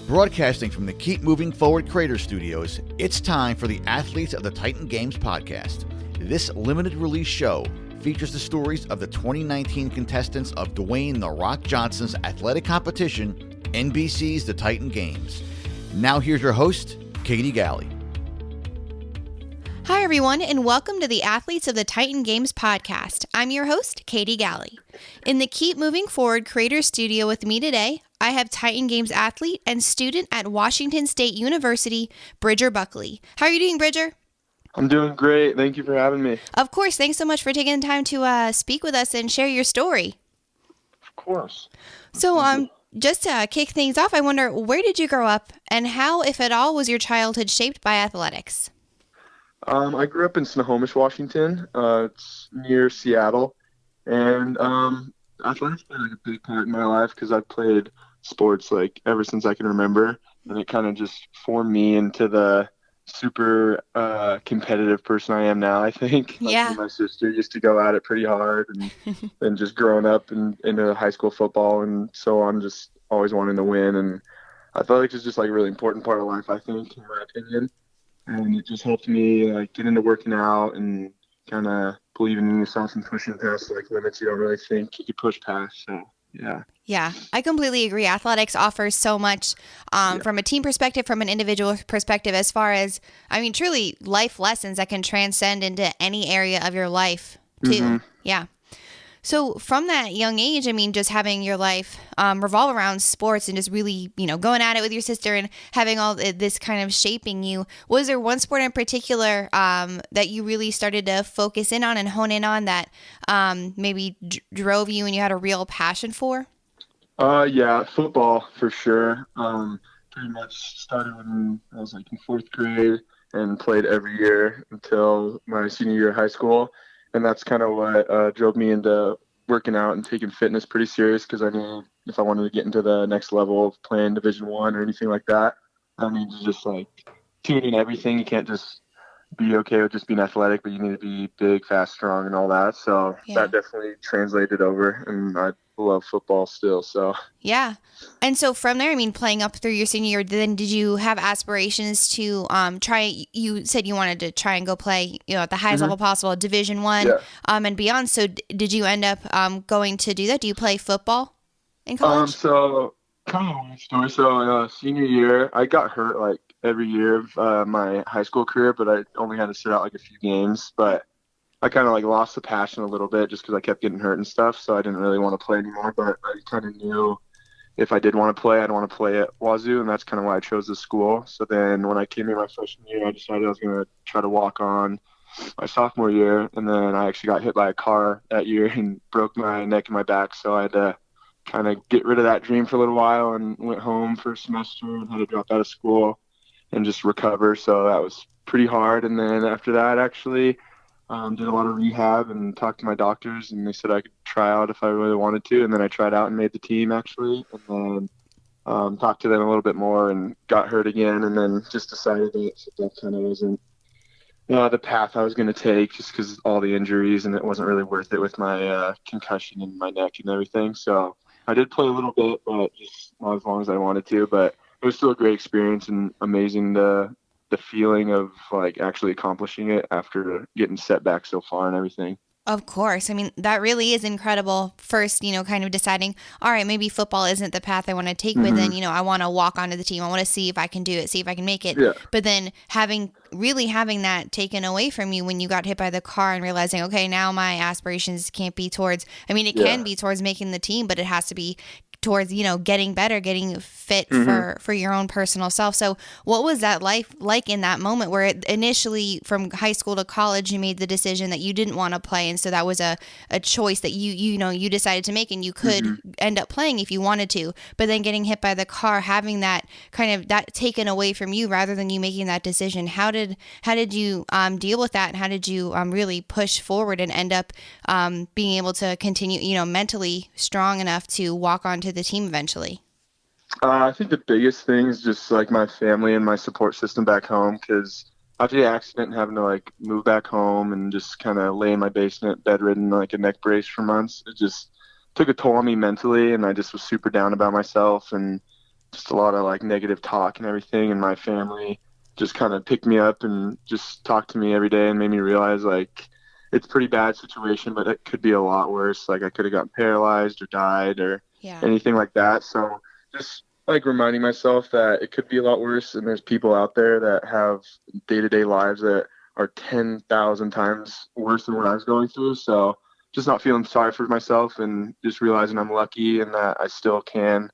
Broadcasting from the Keep Moving Forward Creator Studios, it's time for the Athletes of the Titan Games podcast. This limited release show features the stories of the 2019 contestants of Dwayne "The Rock" Johnson's athletic competition, NBC's The Titan Games. Now here's your host, Katie Galley. Hi, everyone, and welcome to the Athletes of the Titan Games podcast. I'm your host, Katie Galley. In the Keep Moving Forward Creator Studio with me today, I have Titan Games athlete and student at Washington State University, Bridger Buckley. How are you doing, Bridger? I'm doing great. Thank you for having me. Of course. Thanks so much for taking the time to speak with us and share your story. Of course. So, just to kick things off, I wonder, where did you grow up and how, if at all, was your childhood shaped by athletics? I grew up in Snohomish, Washington. It's near Seattle. And athletics played like a big part in my life because I've played sports like ever since I can remember. And it kind of just formed me into the super competitive person I am now, I think. Yeah. Like my sister used to go at it pretty hard and just growing up and into high school football and so on, just always wanting to win. And athletics is just like a really important part of life, I think, in my opinion. And it just helped me like get into working out and kind of believing in yourself and pushing past like limits you don't really think you could push past. So yeah. Yeah, I completely agree. Athletics offers so much from a team perspective, from an individual perspective, as far as, truly life lessons that can transcend into any area of your life too. Mm-hmm. Yeah. So from that young age, just having your life revolve around sports and just really, going at it with your sister and having all this kind of shaping you, was there one sport in particular that you really started to focus in on and hone in on that maybe drove you and you had a real passion for? Yeah, football for sure. Pretty much started when I was like in fourth grade and played every year until my senior year of high school. And that's kind of what drove me into working out and taking fitness pretty serious because I knew if I wanted to get into the next level of playing Division I or anything like that, I need to just like tune in everything. You can't just be okay with just being athletic, but you need to be big, fast, strong, and all that. So that definitely translated over, and I love football still. So yeah. And so from there, playing up through your senior year, then did you have aspirations to try? You said you wanted to try and go play, at the highest level possible, Division I, and beyond. So did you end up going to do that? Do you play football in college? So kind of a weird story. So senior year, I got hurt like every year of my high school career, but I only had to sit out like a few games. But I kind of like lost the passion a little bit just because I kept getting hurt and stuff. So I didn't really want to play anymore. But I kind of knew if I did want to play, I'd want to play at Wazoo, and that's kind of why I chose the school. So then when I came in my freshman year, I decided I was going to try to walk on my sophomore year. And then I actually got hit by a car that year and broke my neck and my back. So I had to kind of get rid of that dream for a little while and went home for a semester and had to drop out of school and just recover. So that was pretty hard. And then after that, actually did a lot of rehab and talked to my doctors, and they said I could try out if I really wanted to. And then I tried out and made the team actually, and then talked to them a little bit more and got hurt again. And then just decided that kind of wasn't the path I was going to take just because all the injuries, and it wasn't really worth it with my concussion in my neck and everything. So I did play a little bit, but just not as long as I wanted to. But it was still a great experience and amazing the feeling of like actually accomplishing it after getting set back so far and everything. Of course. That really is incredible. First, kind of deciding, all right, maybe football isn't the path I want to take, but then, I want to walk onto the team. I want to see if I can do it, see if I can make it. Yeah. But then having that taken away from you when you got hit by the car and realizing, okay, now my aspirations can't be towards, it can be towards making the team, but it has to be towards, getting better, getting fit for your own personal self. So what was that life like in that moment where initially from high school to college, you made the decision that you didn't want to play. And so that was a choice that you decided to make, and you could end up playing if you wanted to, but then getting hit by the car, having that kind of that taken away from you rather than you making that decision. How did you deal with that? And how did you really push forward and end up being able to continue, mentally strong enough to walk onto the team eventually? I think the biggest thing is just like my family and my support system back home, because after the accident and having to like move back home and just kind of lay in my basement bedridden like a neck brace for months, it just took a toll on me mentally, and I just was super down about myself and just a lot of like negative talk and everything. And my family just kind of picked me up and just talked to me every day and made me realize like it's a pretty bad situation, but it could be a lot worse. Like I could have gotten paralyzed or died or anything like that. So just like reminding myself that it could be a lot worse, and there's people out there that have day-to-day lives that are 10,000 times worse than what I was going through. So just not feeling sorry for myself and just realizing I'm lucky and that I still can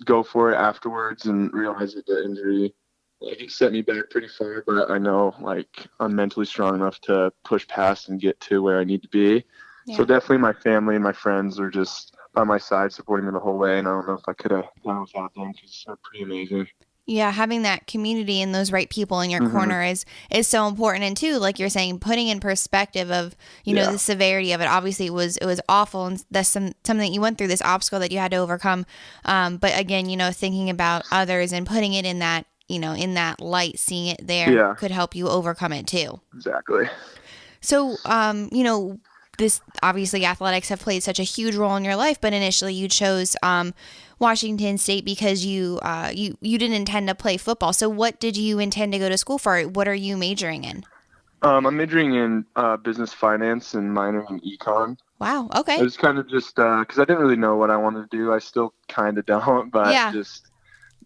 go for it afterwards, and realize that the injury, like, it set me back pretty far, but I know like I'm mentally strong enough to push past and get to where I need to be. Yeah. So definitely my family and my friends are just by my side supporting me the whole way, and I don't know if I could have done without them because they're pretty amazing. Yeah, having that community and those right people in your corner is so important. And too, like you're saying, putting in perspective of, you know, the severity of it. Obviously it was awful, and that's something that you went through, this obstacle that you had to overcome. But again, you know, thinking about others and putting it in that, you know, in that light, seeing it there could help you overcome it too. Exactly. So, you know, this obviously athletics have played such a huge role in your life, but initially you chose Washington State because you didn't intend to play football. So what did you intend to go to school for? What are you majoring in? I'm majoring in business finance and minoring in econ. Wow. Okay. I was kind of just because I didn't really know what I wanted to do. I still kind of don't, but just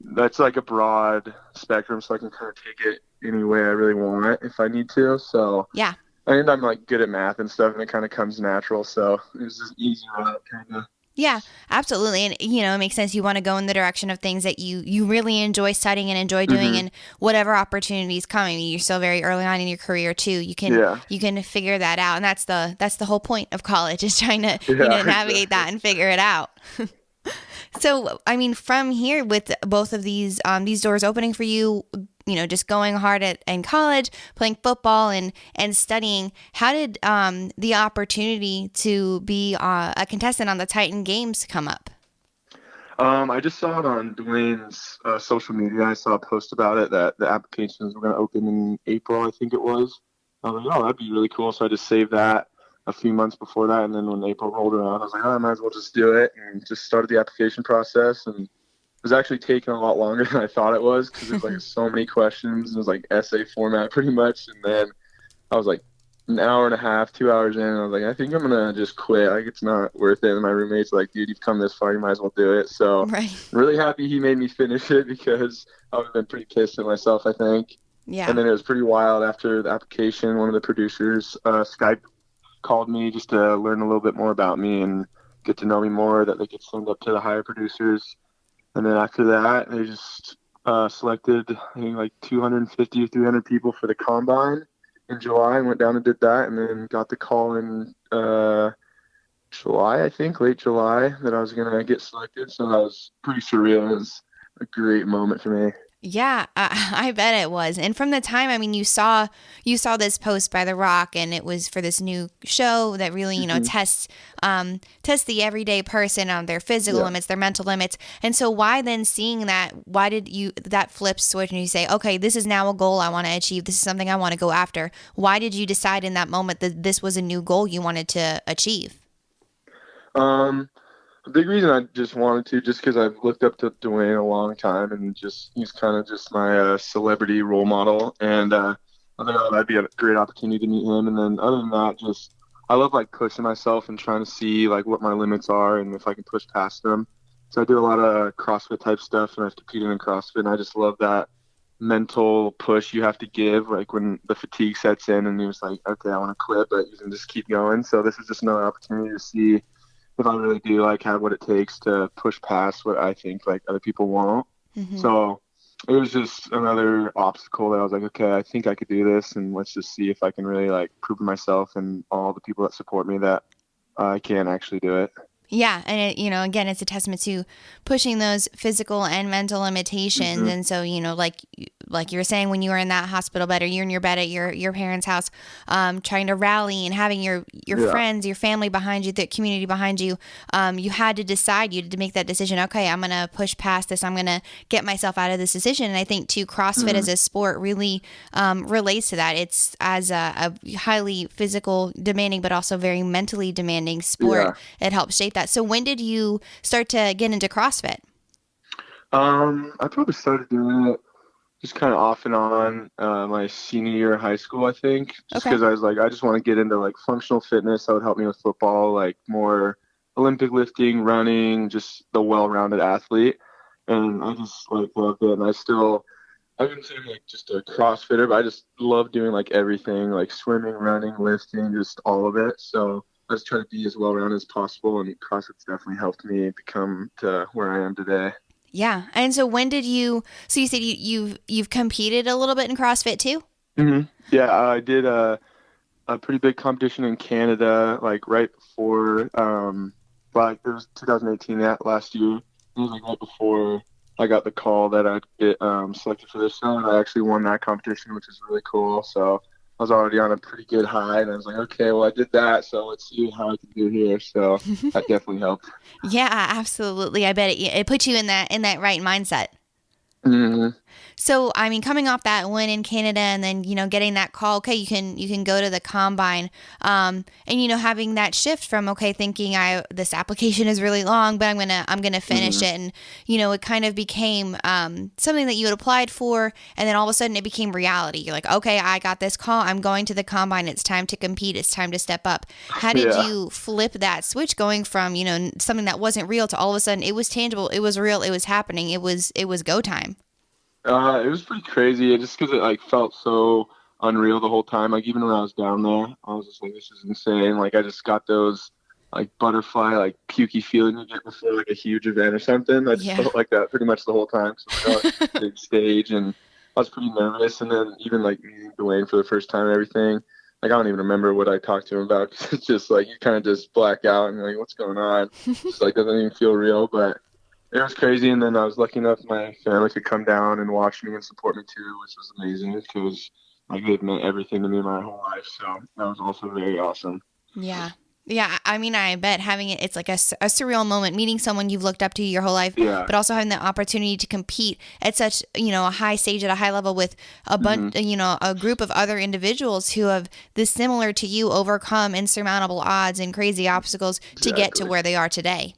that's like a broad spectrum, so I can kind of take it any way I really want it if I need to. So yeah. And I'm like good at math and stuff, and it kind of comes natural. So it was just easy route, kind of. Yeah, absolutely. And, you know, it makes sense. You want to go in the direction of things that you really enjoy studying and enjoy doing, and whatever opportunities come. I mean, you're still very early on in your career too. You can figure that out. And that's the whole point of college, is trying to you know, navigate that and figure it out. So, I mean, from here, with both of these doors opening for you, you know, just going hard in college, playing football and studying, how did the opportunity to be a contestant on the Titan Games come up? I just saw it on Dwayne's social media. I saw a post about it that the applications were going to open in April, I think it was. I was like, oh, that'd be really cool. So I just saved that a few months before that, and then when April rolled around, I was like, oh, I might as well just do it, and just started the application process. And it was actually taking a lot longer than I thought it was, because there's like so many questions. It was like essay format pretty much, and then I was like an hour and a half, 2 hours in, and I was like, I think I'm gonna just quit. Like, it's not worth it. And my roommate's like, dude, you've come this far, you might as well do it. So I'm really happy he made me finish it, because I would have been pretty pissed at myself, I think. Yeah. And then it was pretty wild after the application. One of the producers, Skype, called me just to learn a little bit more about me and get to know me more, that they could send up to the higher producers. And then after that, they just selected, I think, like 250 or 300 people for the combine in July, and went down and did that, and then got the call in July, I think, late July, that I was going to get selected. So that was pretty surreal. It was a great moment for me. Yeah, I bet it was. And from the time, I mean, you saw this post by The Rock, and it was for this new show that really, you know, tests the everyday person on their physical limits, their mental limits. And so why then, seeing that, why did that flip switch and you say, okay, this is now a goal I want to achieve. This is something I want to go after. Why did you decide in that moment that this was a new goal you wanted to achieve? The big reason I just wanted to, just because I've looked up to Dwayne a long time, and he's kind of just my celebrity role model, and I thought that'd be a great opportunity to meet him. And then other than that, just I love like pushing myself and trying to see like what my limits are and if I can push past them. So I do a lot of CrossFit type stuff, and I've competed in CrossFit, and I just love that mental push you have to give, like when the fatigue sets in and you're just like, okay, I want to quit, but you can just keep going. So this is just another opportunity to see if I really do like have what it takes to push past what I think like other people won't. So it was just another obstacle that I was like, okay, I think I could do this, and let's just see if I can really like prove to myself and all the people that support me that I can actually do it. Yeah. And it, you know, again, it's a testament to pushing those physical and mental limitations. And so, you know, like you were saying, when you were in that hospital bed, or you're in your bed at your parents' house, trying to rally and having your friends, your family behind you, the community behind you, you had to decide, you had to make that decision. Okay, I'm going to push past this. I'm going to get myself out of this decision. And I think too, CrossFit as a sport really relates to that. It's as a highly physical demanding, but also very mentally demanding sport. It helps shape that. So when did you start to get into CrossFit? I probably started doing it just kind of off and on my senior year of high school, I think, just Okay. because I was like, I just want to get into like functional fitness that would help me with football, like more Olympic lifting, running, just the well-rounded athlete. And I just like loved it. And I wouldn't say I'm like just a CrossFitter, but I just love doing like everything, like swimming, running, lifting, just all of it. So I just try to be as well-rounded as possible. And CrossFit's definitely helped me become to where I am today. Yeah. And so when did so you said you've competed a little bit in CrossFit too? Yeah, I did a pretty big competition in Canada, like right before, like it was 2018, that last year. It was like right before I got the call that I'd get selected for this show, and I actually won that competition, which is really cool. So I was already on a pretty good high, and I was like, okay, well, I did that, so let's see how I can do here. So that definitely helped. Yeah, absolutely. I bet it put you in that right mindset. hmm So, I mean, coming off that win in Canada and then, getting that call, okay, you can go to the combine. And having that shift from, okay, thinking this application is really long, but I'm going to finish it. And, it kind of became something that you had applied for, and then all of a sudden it became reality. You're like, okay, I got this call. I'm going to the combine. It's time to compete. It's time to step up. How did Yeah. you flip that switch going from, something that wasn't real to all of a sudden it was tangible, it was real, it was happening, it was go time? It was pretty crazy, just because it like felt so unreal the whole time. Like even when I was down there, I was just like, "This is insane!" Like I just got those like butterfly, like pukey feeling you get before like a huge event or something. I just Yeah. felt like that pretty much the whole time. So I got like, a big stage, and I was pretty nervous. And then even like meeting Dwayne for the first time and everything, like I don't even remember what I talked to him about. 'Cause it's just like you kind of just black out and you're like, "What's going on?" Just like doesn't even feel real, but. It was crazy, and then I was lucky enough my family could come down and watch me and support me too, which was amazing because like they've meant everything to me my whole life. So that was also very awesome. Yeah. Yeah, I mean, I bet having it's like a surreal moment, meeting someone you've looked up to your whole life, Yeah. but also having the opportunity to compete at such, a high stage at a high level with a hmm bunch, a group of other individuals who have this similar to you overcome insurmountable odds and crazy obstacles to get to Exactly. where they are today.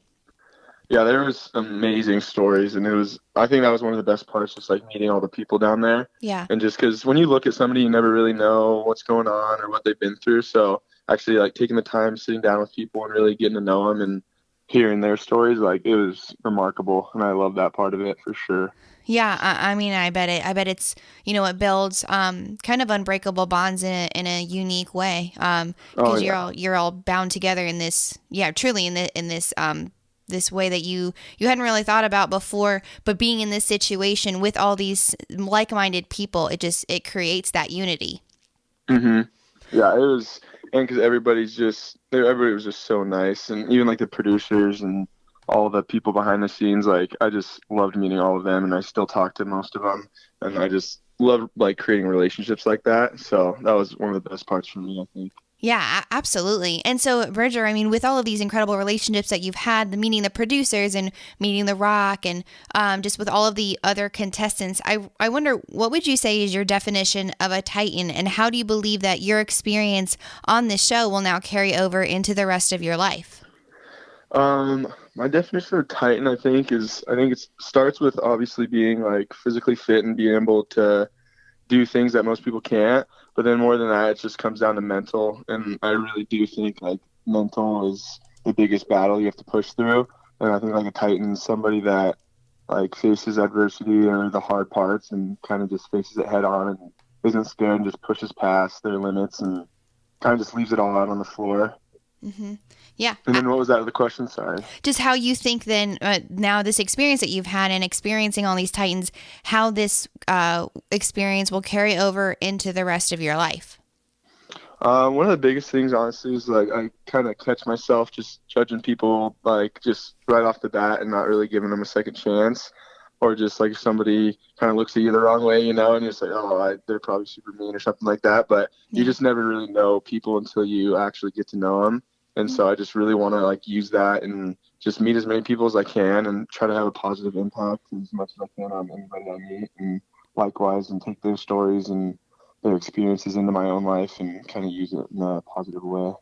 Yeah, there was amazing stories, and I think that was one of the best parts, just like meeting all the people down there, Yeah. and just because when you look at somebody, you never really know what's going on or what they've been through. So actually, like taking the time, sitting down with people, and really getting to know them and hearing their stories, like it was remarkable, and I love that part of it for sure. Yeah, I mean, I bet it's, it builds kind of unbreakable bonds in a unique way. Oh Because yeah. you're all bound together in this, yeah, truly in this this way that you hadn't really thought about before, but being in this situation with all these like-minded people, it creates that unity. hmm Yeah, it was, and because everybody was just so nice, and even like the producers and all the people behind the scenes, like I just loved meeting all of them, and I still talk to most of them, and I just love like creating relationships like that. So that was one of the best parts for me, I think. Yeah, absolutely. And so, Bridger, I mean, with all of these incredible relationships that you've had, the meeting the producers and meeting The Rock, and just with all of the other contestants, I wonder, what would you say is your definition of a Titan, and how do you believe that your experience on this show will now carry over into the rest of your life? My definition of Titan, I think it starts with obviously being like physically fit and being able to do things that most people can't. But then more than that, it just comes down to mental. And I really do think like mental is the biggest battle you have to push through. And I think like a Titan is somebody that like faces adversity or the hard parts and kind of just faces it head on and isn't scared and just pushes past their limits and kind of just leaves it all out on the floor. Hmm. Yeah. And then what was that other question? Sorry. Just how you think then, now this experience that you've had and experiencing all these Titans, how this experience will carry over into the rest of your life. One of the biggest things, honestly, is like I kind of catch myself just judging people like just right off the bat and not really giving them a second chance, or just like if somebody kind of looks at you the wrong way, and you're just like, oh, they're probably super mean or something like that. But you Yeah. just never really know people until you actually get to know them. And so I just really want to like use that and just meet as many people as I can and try to have a positive impact as much as I can on anybody I meet, and likewise, and take their stories and their experiences into my own life and kind of use it in a positive way.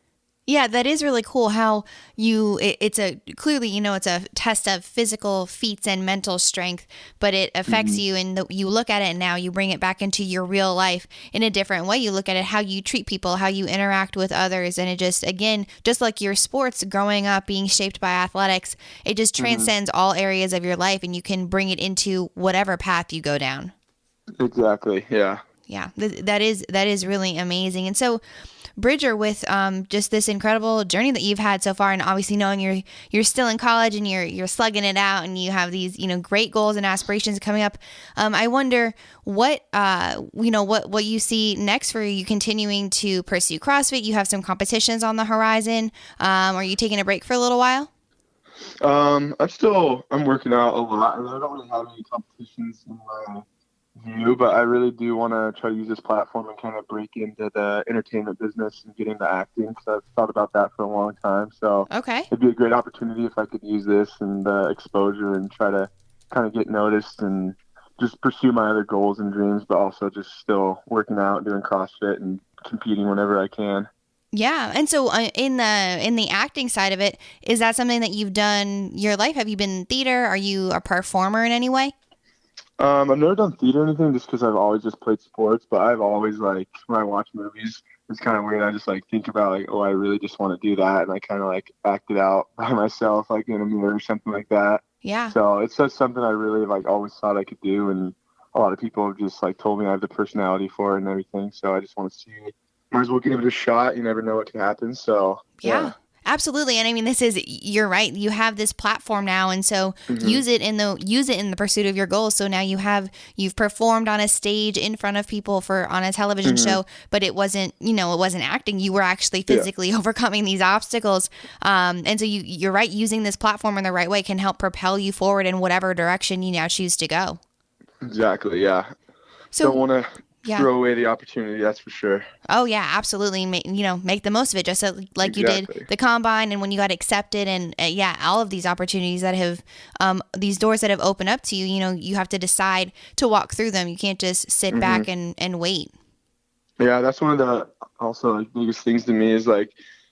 Yeah, that is really cool how it's a clearly, it's a test of physical feats and mental strength, but it affects you and you look at it and now you bring it back into your real life in a different way. You look at it, how you treat people, how you interact with others. And it just, again, just like your sports growing up being shaped by athletics, it just transcends all areas of your life and you can bring it into whatever path you go down. Exactly. Yeah. Yeah, that is really amazing. And so, Bridger, with just this incredible journey that you've had so far, and obviously knowing you're still in college and you're slugging it out, and you have these great goals and aspirations coming up, I wonder what what you see next for you continuing to pursue CrossFit. You have some competitions on the horizon. Are you taking a break for a little while? I'm working out a lot, and I don't really have any competitions in my view, but I really do want to try to use this platform and kind of break into the entertainment business and get into acting, because I've thought about that for a long time. So okay, it'd be a great opportunity if I could use this and exposure and try to kind of get noticed and just pursue my other goals and dreams, but also just still working out, doing CrossFit and competing whenever I can. Yeah. And so in the acting side of it, is that something that you've done your life? Have you been in theater? Are you a performer in any way? I've never done theater or anything just because I've always just played sports, but I've always, when I watch movies, it's kind of weird. I just think about I really just want to do that. And I kind of act it out by myself, in a mirror or something like that. Yeah. So it's just something I really always thought I could do. And a lot of people have just told me I have the personality for it and everything. So I just want to see it. Might as well give it a shot. You never know what can happen. So yeah. Absolutely. And I mean, you're right. You have this platform now. And so use it in the pursuit of your goals. So now you've performed on a stage in front of people on a television show, but it wasn't acting. You were actually physically overcoming these obstacles. And so you're right. Using this platform in the right way can help propel you forward in whatever direction you now choose to go. Exactly. Yeah. So don't want to throw away the opportunity, that's for sure. Oh yeah, absolutely. Make the most of it, just like you did the combine and when you got accepted, and all of these opportunities that have these doors that have opened up to you. You have to decide to walk through them. You can't just sit back and wait. Yeah, that's one of the also biggest things to me is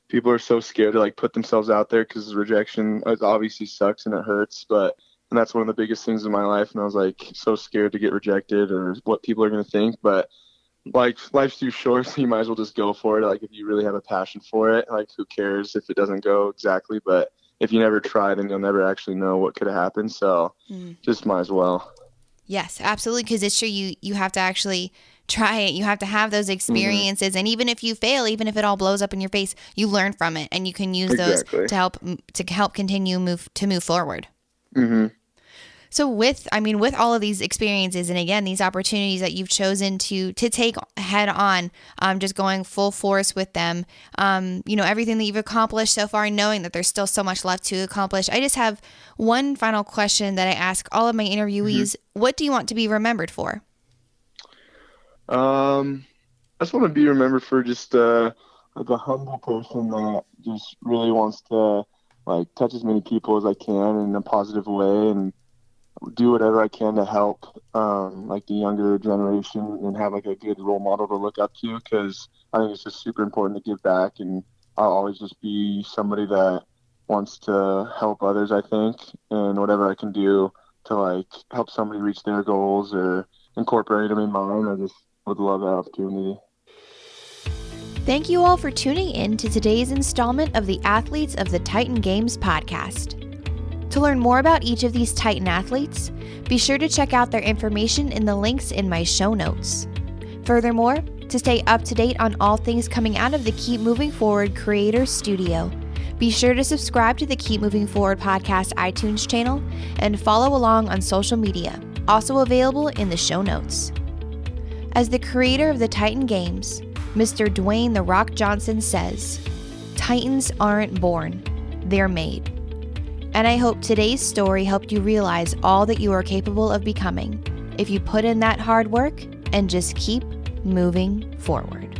people are so scared to put themselves out there because rejection obviously sucks and it hurts, and that's one of the biggest things in my life. And I was so scared to get rejected or what people are going to think. But life's too short, so you might as well just go for it. If you really have a passion for it, who cares if it doesn't go exactly? But if you never try, then you'll never actually know what could have happened. So just might as well. Yes, absolutely. Because it's true. You have to actually try it. You have to have those experiences. And even if you fail, even if it all blows up in your face, you learn from it and you can use those to help continue move forward. So with all of these experiences and again, these opportunities that you've chosen to take head on, just going full force with them, everything that you've accomplished so far, knowing that there's still so much left to accomplish. I just have one final question that I ask all of my interviewees. What do you want to be remembered for? I just want to be remembered for just a humble person that just really wants to touch as many people as I can in a positive way and do whatever I can to help the younger generation and have a good role model to look up to, because I think it's just super important to give back, and I'll always just be somebody that wants to help others, I think, and whatever I can do to help somebody reach their goals or incorporate them in mine, I just would love that opportunity. Thank you all for tuning in to today's installment of the Athletes of the Titan Games podcast. To learn more about each of these Titan athletes, be sure to check out their information in the links in my show notes. Furthermore, to stay up to date on all things coming out of the Keep Moving Forward Creators Studio, be sure to subscribe to the Keep Moving Forward podcast iTunes channel and follow along on social media, also available in the show notes. As the creator of the Titan Games, Mr. Dwayne "The Rock" Johnson says, "Titans aren't born, they're made." And I hope today's story helped you realize all that you are capable of becoming if you put in that hard work and just keep moving forward.